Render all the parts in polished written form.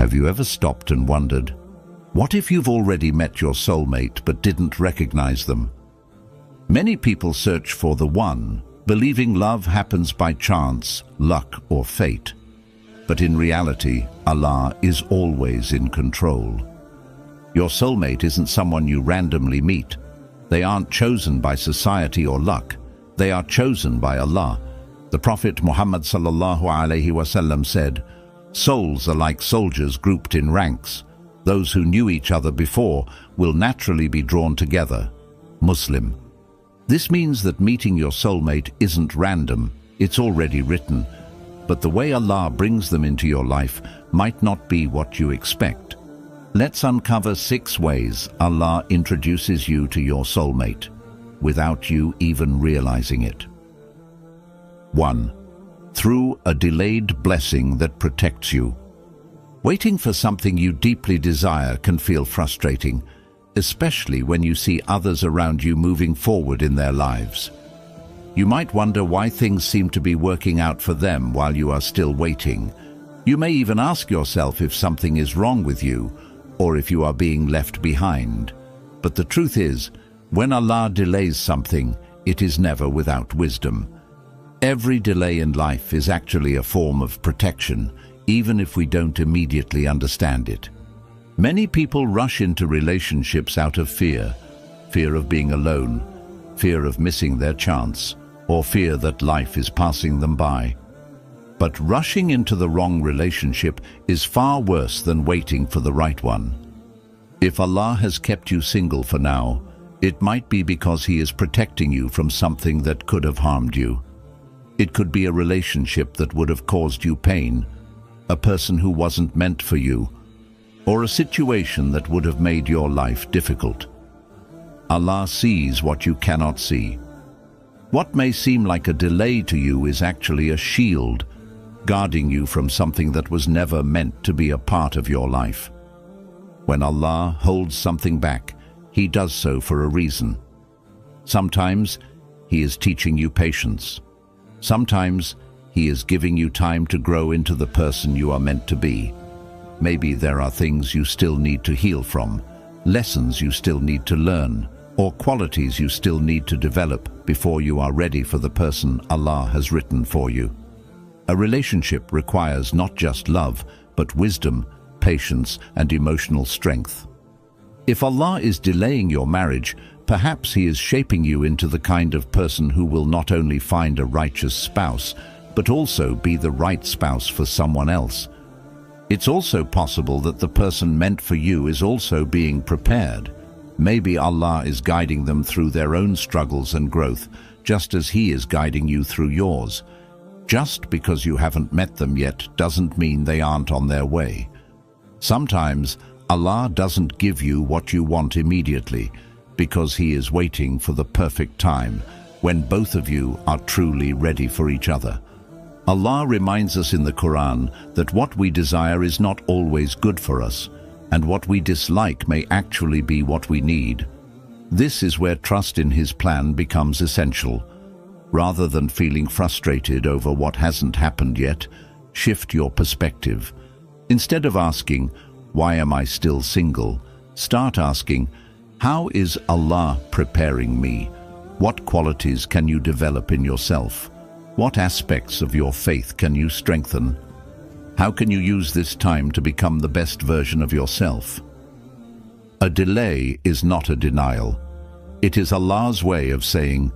Have you ever stopped and wondered, what if you've already met your soulmate but didn't recognize them? Many people search for the one, believing love happens by chance, luck, or fate. But in reality, Allah is always in control. Your soulmate isn't someone you randomly meet. They aren't chosen by society or luck. They are chosen by Allah. The Prophet Muhammad sallallahu alaihi wasallam said, "Souls are like soldiers grouped in ranks. Those who knew each other before will naturally be drawn together." Muslim. This means that meeting your soulmate isn't random, it's already written. But the way Allah brings them into your life might not be what you expect. Let's uncover 6 ways Allah introduces you to your soulmate, without you even realizing it. 1. Through a delayed blessing that protects you. Waiting for something you deeply desire can feel frustrating, especially when you see others around you moving forward in their lives. You might wonder why things seem to be working out for them while you are still waiting. You may even ask yourself if something is wrong with you, or if you are being left behind. But the truth is, when Allah delays something, it is never without wisdom. Every delay in life is actually a form of protection, even if we don't immediately understand it. Many people rush into relationships out of fear of being alone, fear of missing their chance, or fear that life is passing them by. But rushing into the wrong relationship is far worse than waiting for the right one. If Allah has kept you single for now, it might be because He is protecting you from something that could have harmed you. It could be a relationship that would have caused you pain, a person who wasn't meant for you, or a situation that would have made your life difficult. Allah sees what you cannot see. What may seem like a delay to you is actually a shield, guarding you from something that was never meant to be a part of your life. When Allah holds something back, He does so for a reason. Sometimes He is teaching you patience. Sometimes He is giving you time to grow into the person you are meant to be. Maybe there are things you still need to heal from, lessons you still need to learn, or qualities you still need to develop before you are ready for the person Allah has written for you. A relationship requires not just love, but wisdom, patience, and emotional strength. If Allah is delaying your marriage, perhaps He is shaping you into the kind of person who will not only find a righteous spouse, but also be the right spouse for someone else. It's also possible that the person meant for you is also being prepared. Maybe Allah is guiding them through their own struggles and growth, just as He is guiding you through yours. Just because you haven't met them yet doesn't mean they aren't on their way. Sometimes Allah doesn't give you what you want immediately, because He is waiting for the perfect time, when both of you are truly ready for each other. Allah reminds us in the Quran that what we desire is not always good for us, and what we dislike may actually be what we need. This is where trust in His plan becomes essential. Rather than feeling frustrated over what hasn't happened yet, shift your perspective. Instead of asking, "Why am I still single?" start asking, "How is Allah preparing me? What qualities can you develop in yourself? What aspects of your faith can you strengthen? How can you use this time to become the best version of yourself?" A delay is not a denial. It is Allah's way of saying,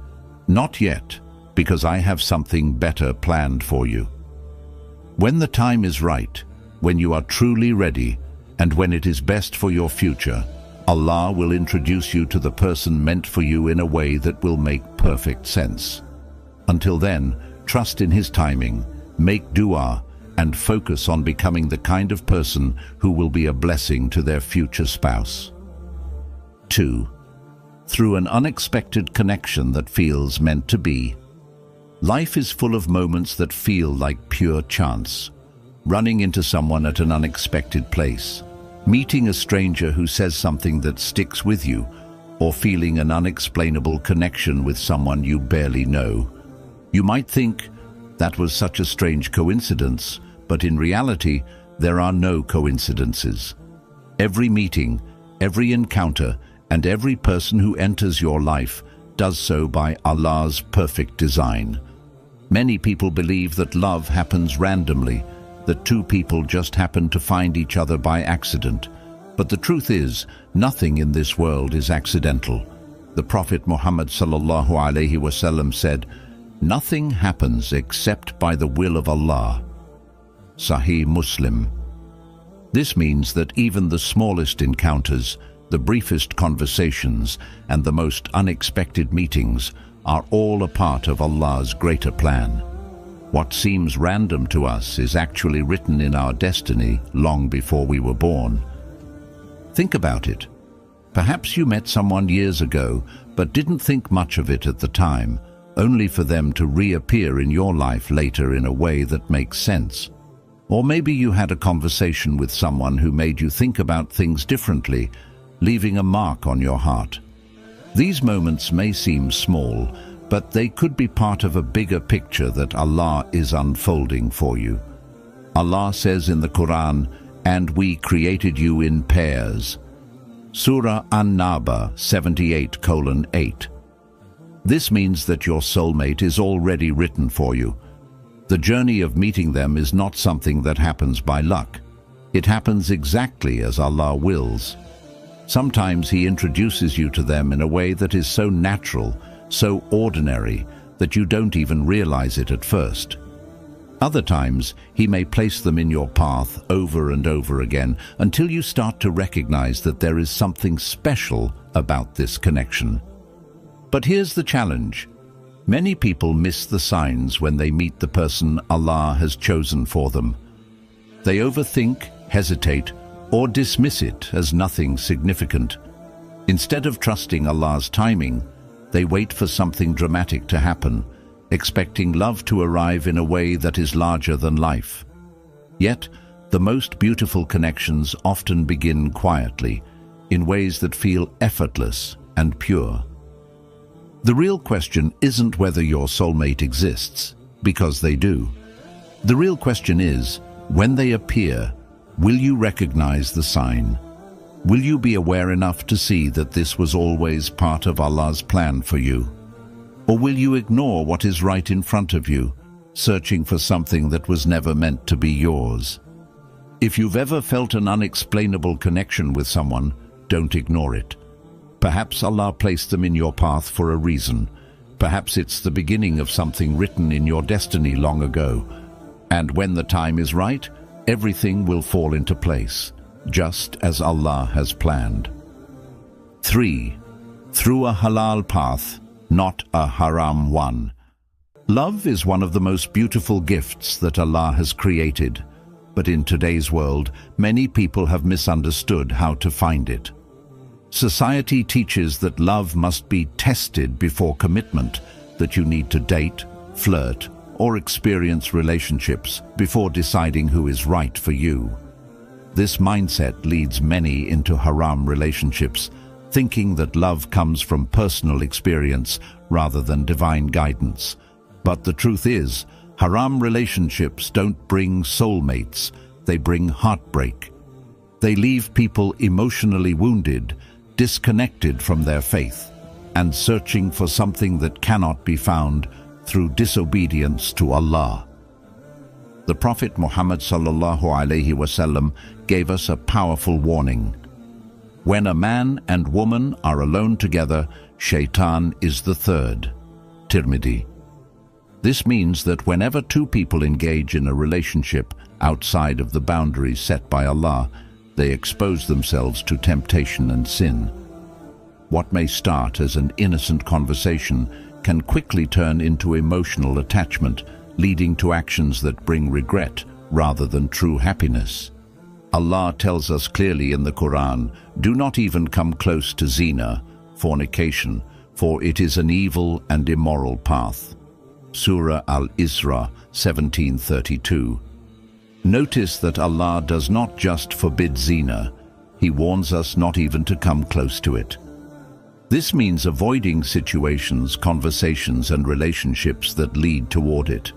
"Not yet, because I have something better planned for you." When the time is right, when you are truly ready, and when it is best for your future, Allah will introduce you to the person meant for you in a way that will make perfect sense. Until then, trust in His timing, make dua, and focus on becoming the kind of person who will be a blessing to their future spouse. 2. Through an unexpected connection that feels meant to be. Life is full of moments that feel like pure chance. Running into someone at an unexpected place, meeting a stranger who says something that sticks with you, or feeling an unexplainable connection with someone you barely know. You might think, that was such a strange coincidence, but in reality, there are no coincidences. Every meeting, every encounter, and every person who enters your life does so by Allah's perfect design. Many people believe that love happens randomly, that two people just happen to find each other by accident. But the truth is, nothing in this world is accidental. The Prophet Muhammad sallallahu alaihi wasallam said, "Nothing happens except by the will of Allah." Sahih Muslim. This means that even the smallest encounters, the briefest conversations, and the most unexpected meetings are all a part of Allah's greater plan. What seems random to us is actually written in our destiny long before we were born. Think about it. Perhaps you met someone years ago, but didn't think much of it at the time, only for them to reappear in your life later in a way that makes sense. Or maybe you had a conversation with someone who made you think about things differently, leaving a mark on your heart. These moments may seem small, but they could be part of a bigger picture that Allah is unfolding for you. Allah says in the Quran, "And we created you in pairs." Surah An-Naba 78:8. This means that your soulmate is already written for you. The journey of meeting them is not something that happens by luck. It happens exactly as Allah wills. Sometimes He introduces you to them in a way that is so natural, so ordinary, that you don't even realize it at first. Other times, He may place them in your path over and over again until you start to recognize that there is something special about this connection. But here's the challenge. Many people miss the signs when they meet the person Allah has chosen for them. They overthink, hesitate, or dismiss it as nothing significant. Instead of trusting Allah's timing, they wait for something dramatic to happen, expecting love to arrive in a way that is larger than life. Yet, the most beautiful connections often begin quietly, in ways that feel effortless and pure. The real question isn't whether your soulmate exists, because they do. The real question is, when they appear, will you recognize the sign? Will you be aware enough to see that this was always part of Allah's plan for you? Or will you ignore what is right in front of you, searching for something that was never meant to be yours? If you've ever felt an unexplainable connection with someone, don't ignore it. Perhaps Allah placed them in your path for a reason. Perhaps it's the beginning of something written in your destiny long ago. And when the time is right, everything will fall into place, just as Allah has planned. 3. Through a halal path, not a haram one. Love is one of the most beautiful gifts that Allah has created, but in today's world, many people have misunderstood how to find it. Society teaches that love must be tested before commitment, that you need to date, flirt, or experience relationships before deciding who is right for you. This mindset leads many into haram relationships, thinking that love comes from personal experience rather than divine guidance. But the truth is, haram relationships don't bring soulmates, they bring heartbreak. They leave people emotionally wounded, disconnected from their faith, and searching for something that cannot be found through disobedience to Allah. The Prophet Muhammad sallallahu alaihi wasallam gave us a powerful warning. When a man and woman are alone together, Shaitan is the third. Tirmidhi. This means that whenever two people engage in a relationship outside of the boundaries set by Allah, they expose themselves to temptation and sin. What may start as an innocent conversation can quickly turn into emotional attachment, leading to actions that bring regret rather than true happiness. Allah tells us clearly in the Quran, "Do not even come close to zina," fornication, "for it is an evil and immoral path." Surah Al-Isra 17:32. Notice that Allah does not just forbid zina, He warns us not even to come close to it. This means avoiding situations, conversations, and relationships that lead toward it.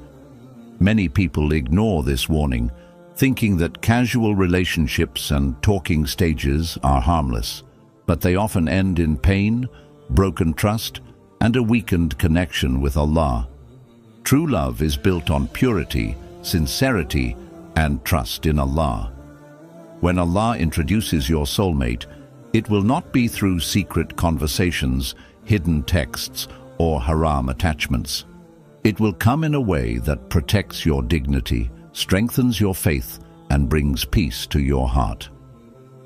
Many people ignore this warning, thinking that casual relationships and talking stages are harmless, but they often end in pain, broken trust, and a weakened connection with Allah. True love is built on purity, sincerity, and trust in Allah. When Allah introduces your soulmate, it will not be through secret conversations, hidden texts, or haram attachments. It will come in a way that protects your dignity, strengthens your faith, and brings peace to your heart.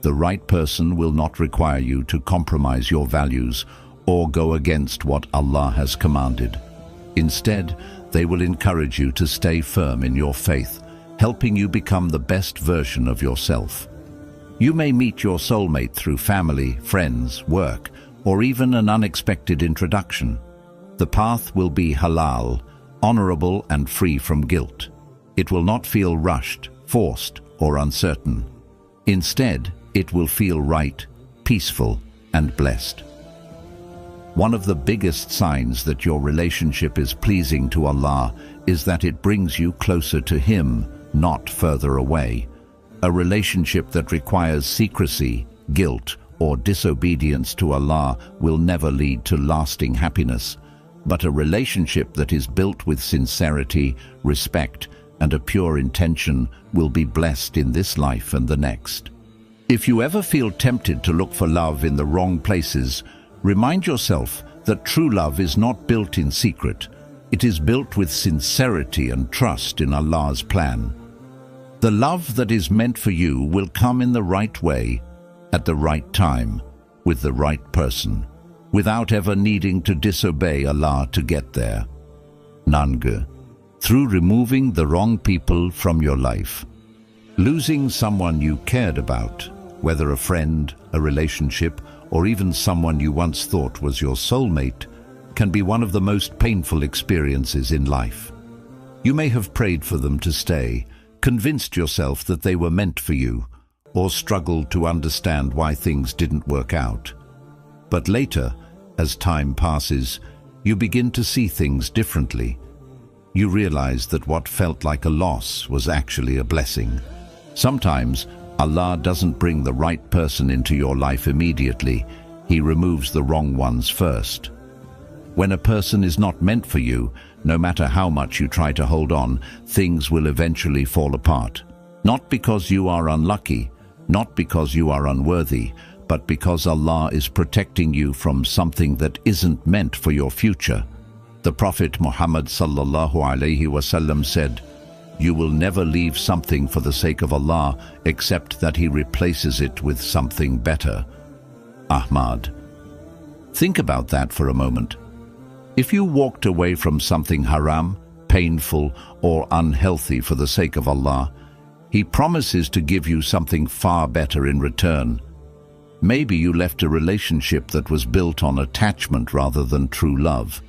The right person will not require you to compromise your values or go against what Allah has commanded. Instead, they will encourage you to stay firm in your faith, helping you become the best version of yourself. You may meet your soulmate through family, friends, work, or even an unexpected introduction. The path will be halal, honorable, and free from guilt. It will not feel rushed, forced, or uncertain. Instead, it will feel right, peaceful, and blessed. One of the biggest signs that your relationship is pleasing to Allah is that it brings you closer to Him, not further away. A relationship that requires secrecy, guilt, or disobedience to Allah will never lead to lasting happiness, but a relationship that is built with sincerity, respect, and a pure intention will be blessed in this life and the next. If you ever feel tempted to look for love in the wrong places, remind yourself that true love is not built in secret. It is built with sincerity and trust in Allah's plan. The love that is meant for you will come in the right way, at the right time, with the right person, without ever needing to disobey Allah to get there. Nanga, through removing the wrong people from your life. Losing someone you cared about, whether a friend, a relationship, or even someone you once thought was your soulmate, can be one of the most painful experiences in life. You may have prayed for them to stay, convinced yourself that they were meant for you, or struggled to understand why things didn't work out. But later, as time passes, you begin to see things differently. You realize that what felt like a loss was actually a blessing. Sometimes, Allah doesn't bring the right person into your life immediately. He removes the wrong ones first. When a person is not meant for you, no matter how much you try to hold on, things will eventually fall apart. Not because you are unlucky, not because you are unworthy, but because Allah is protecting you from something that isn't meant for your future. The Prophet Muhammad sallallahu alaihi wasallam said, "You will never leave something for the sake of Allah except that He replaces it with something better." Ahmad. Think about that for a moment. If you walked away from something haram, painful, or unhealthy for the sake of Allah, He promises to give you something far better in return. Maybe you left a relationship that was built on attachment rather than true love.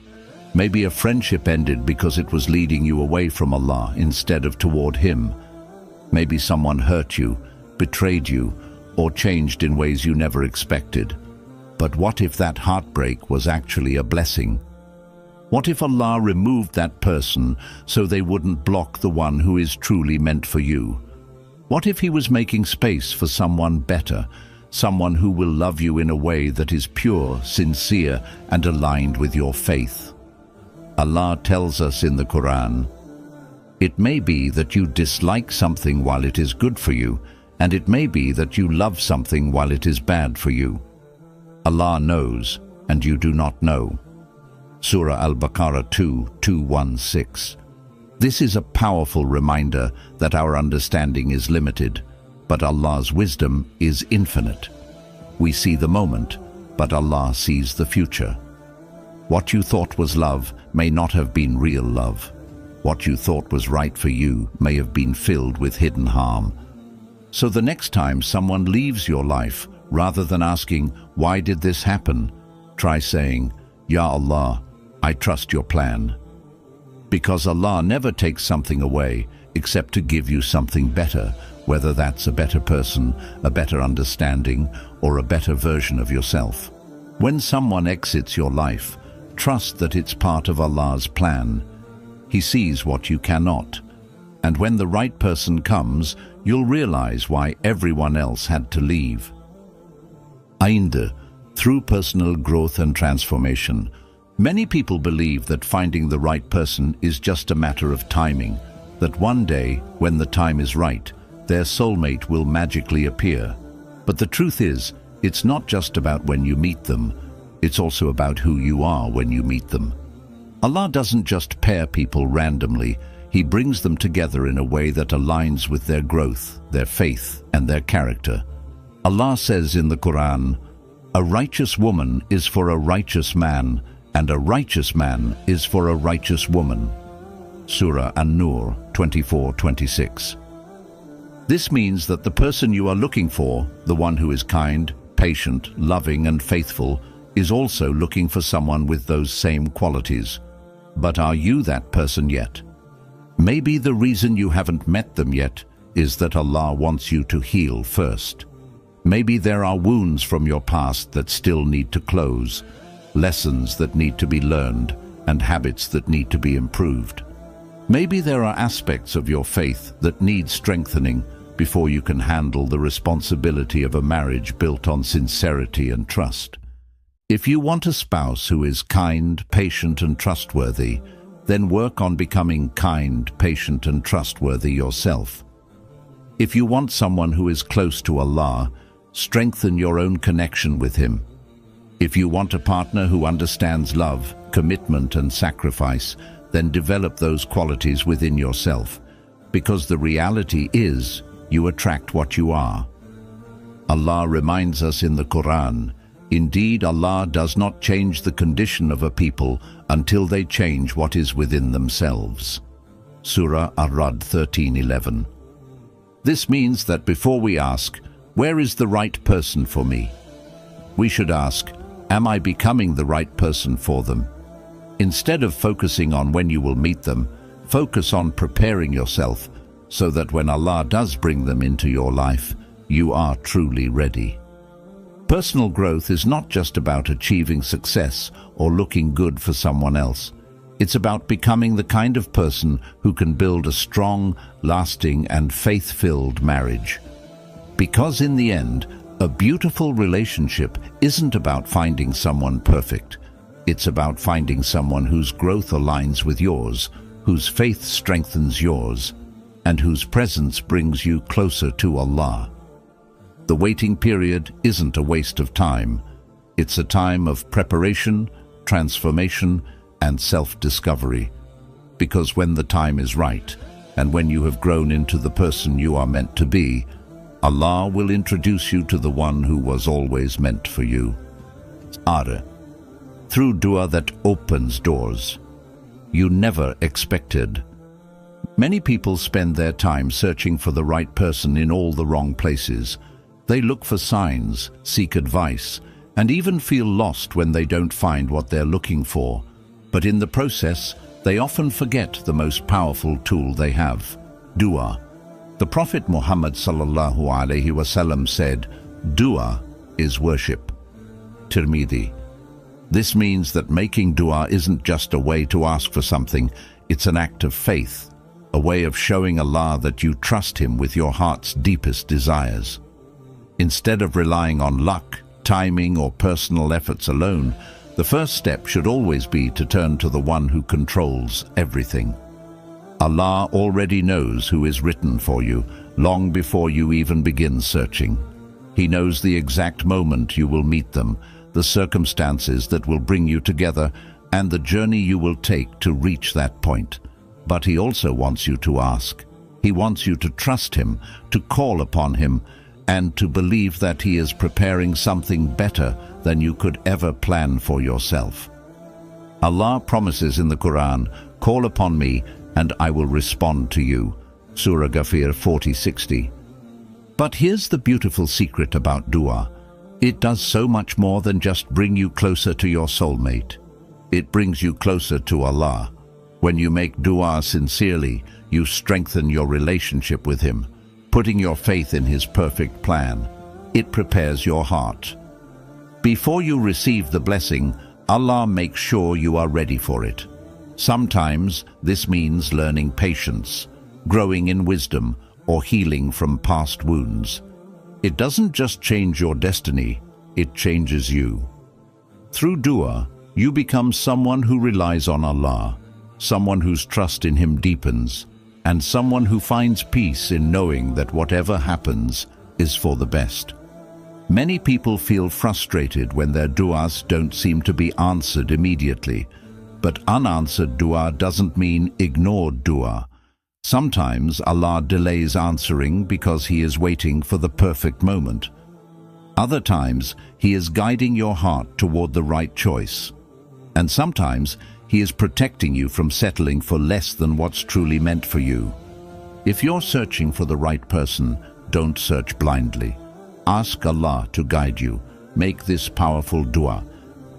Maybe a friendship ended because it was leading you away from Allah instead of toward Him. Maybe someone hurt you, betrayed you, or changed in ways you never expected. But what if that heartbreak was actually a blessing? What if Allah removed that person so they wouldn't block the one who is truly meant for you? What if He was making space for someone better, someone who will love you in a way that is pure, sincere, and aligned with your faith? Allah tells us in the Quran, "It may be that you dislike something while it is good for you, and it may be that you love something while it is bad for you. Allah knows, and you do not know." Surah Al-Baqarah 2:216. This is a powerful reminder that our understanding is limited, but Allah's wisdom is infinite. We see the moment, but Allah sees the future. What you thought was love may not have been real love. What you thought was right for you may have been filled with hidden harm. So the next time someone leaves your life, rather than asking, "Why did this happen?" try saying, "Ya Allah, I trust your plan." Because Allah never takes something away except to give you something better, whether that's a better person, a better understanding, or a better version of yourself. When someone exits your life, trust that it's part of Allah's plan. He sees what you cannot. And when the right person comes, you'll realize why everyone else had to leave. 5. Through personal growth and transformation. Many people believe that finding the right person is just a matter of timing, that one day, when the time is right, their soulmate will magically appear. But the truth is, it's not just about when you meet them, it's also about who you are when you meet them. Allah doesn't just pair people randomly, He brings them together in a way that aligns with their growth, their faith, and their character. Allah says in the Quran, "A righteous woman is for a righteous man, and a righteous man is for a righteous woman." Surah An-Nur 24:26. This means that the person you are looking for, the one who is kind, patient, loving, and faithful, is also looking for someone with those same qualities. But are you that person yet? Maybe the reason you haven't met them yet is that Allah wants you to heal first. Maybe there are wounds from your past that still need to close, lessons that need to be learned, and habits that need to be improved. Maybe there are aspects of your faith that need strengthening before you can handle the responsibility of a marriage built on sincerity and trust. If you want a spouse who is kind, patient, and trustworthy, then work on becoming kind, patient, and trustworthy yourself. If you want someone who is close to Allah, strengthen your own connection with Him. If you want a partner who understands love, commitment, and sacrifice, then develop those qualities within yourself, because the reality is you attract what you are. Allah reminds us in the Quran, "Indeed, Allah does not change the condition of a people until they change what is within themselves." Surah Ar-Ra'd 13:11. This means that before we ask, "Where is the right person for me?" we should ask, "Am I becoming the right person for them?" Instead of focusing on when you will meet them, focus on preparing yourself so that when Allah does bring them into your life, you are truly ready. Personal growth is not just about achieving success or looking good for someone else. It's about becoming the kind of person who can build a strong, lasting, and faith-filled marriage. Because in the end, a beautiful relationship isn't about finding someone perfect. It's about finding someone whose growth aligns with yours, whose faith strengthens yours, and whose presence brings you closer to Allah. The waiting period isn't a waste of time. It's a time of preparation, transformation, and self-discovery. Because when the time is right, and when you have grown into the person you are meant to be, Allah will introduce you to the one who was always meant for you. Through dua that opens doors you never expected. Many people spend their time searching for the right person in all the wrong places. They look for signs, seek advice, and even feel lost when they don't find what they're looking for. But in the process, they often forget the most powerful tool they have: dua. The Prophet Muhammad ﷺ said, "Dua is worship." Tirmidhi. This means that making dua isn't just a way to ask for something, it's an act of faith, a way of showing Allah that you trust Him with your heart's deepest desires. Instead of relying on luck, timing, or personal efforts alone, the first step should always be to turn to the one who controls everything. Allah already knows who is written for you, long before you even begin searching. He knows the exact moment you will meet them, the circumstances that will bring you together, and the journey you will take to reach that point. But He also wants you to ask. He wants you to trust Him, to call upon Him, and to believe that He is preparing something better than you could ever plan for yourself. Allah promises in the Quran, "Call upon me, and I will respond to you." Surah Ghafir 40:60. But here's the beautiful secret about dua. It does so much more than just bring you closer to your soulmate. It brings you closer to Allah. When you make dua sincerely, you strengthen your relationship with Him, putting your faith in His perfect plan. It prepares your heart. Before you receive the blessing, Allah makes sure you are ready for it. Sometimes this means learning patience, growing in wisdom, or healing from past wounds. It doesn't just change your destiny, it changes you. Through dua, you become someone who relies on Allah, someone whose trust in Him deepens, and someone who finds peace in knowing that whatever happens is for the best. Many people feel frustrated when their du'as don't seem to be answered immediately, but unanswered dua doesn't mean ignored dua. Sometimes Allah delays answering because He is waiting for the perfect moment. Other times, He is guiding your heart toward the right choice. And sometimes, He is protecting you from settling for less than what's truly meant for you. If you're searching for the right person, don't search blindly. Ask Allah to guide you. Make this powerful dua.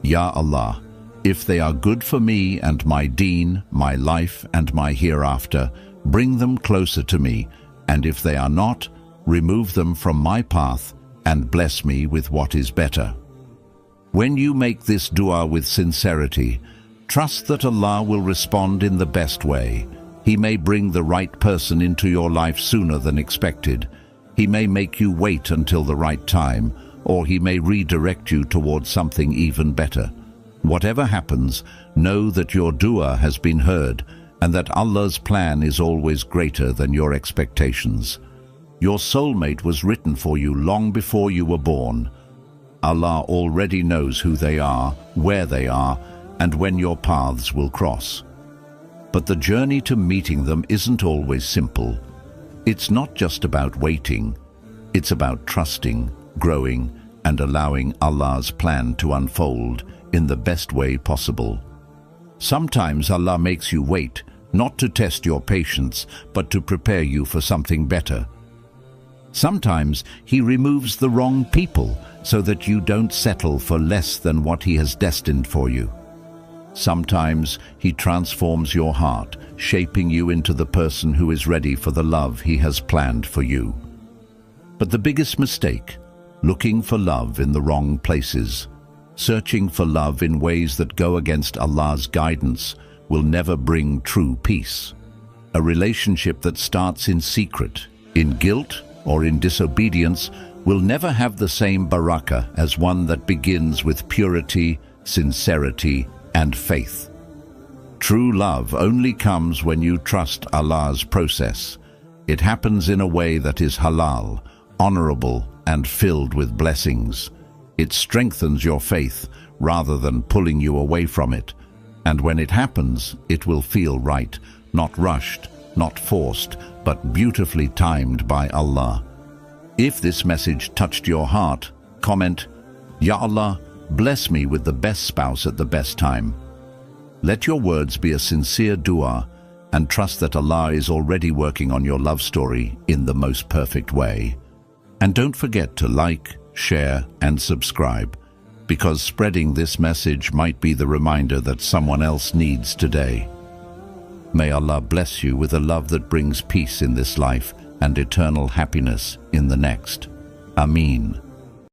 Ya Allah, if they are good for me and my deen, my life and my hereafter, bring them closer to me, and if they are not, remove them from my path and bless me with what is better. When you make this dua with sincerity, trust that Allah will respond in the best way. He may bring the right person into your life sooner than expected. He may make you wait until the right time, or He may redirect you towards something even better. Whatever happens, know that your dua has been heard and that Allah's plan is always greater than your expectations. Your soulmate was written for you long before you were born. Allah already knows who they are, where they are, and when your paths will cross. But the journey to meeting them isn't always simple. It's not just about waiting, it's about trusting, growing, and allowing Allah's plan to unfold in the best way possible. Sometimes Allah makes you wait, not to test your patience, but to prepare you for something better. Sometimes He removes the wrong people so that you don't settle for less than what He has destined for you. Sometimes He transforms your heart, shaping you into the person who is ready for the love He has planned for you. But the biggest mistake, looking for love in the wrong places, searching for love in ways that go against Allah's guidance, will never bring true peace. A relationship that starts in secret, in guilt, or in disobedience will never have the same barakah as one that begins with purity, sincerity, and faith. True love only comes when you trust Allah's process. It happens in a way that is halal, honorable, and filled with blessings. It strengthens your faith rather than pulling you away from it. And when it happens, it will feel right, not rushed, not forced, but beautifully timed by Allah. If this message touched your heart, comment, Ya Allah, bless me with the best spouse at the best time. Let your words be a sincere dua and trust that Allah is already working on your love story in the most perfect way. And don't forget to like, share, and subscribe, because spreading this message might be the reminder that someone else needs today. May Allah bless you with a love that brings peace in this life and eternal happiness in the next. Ameen.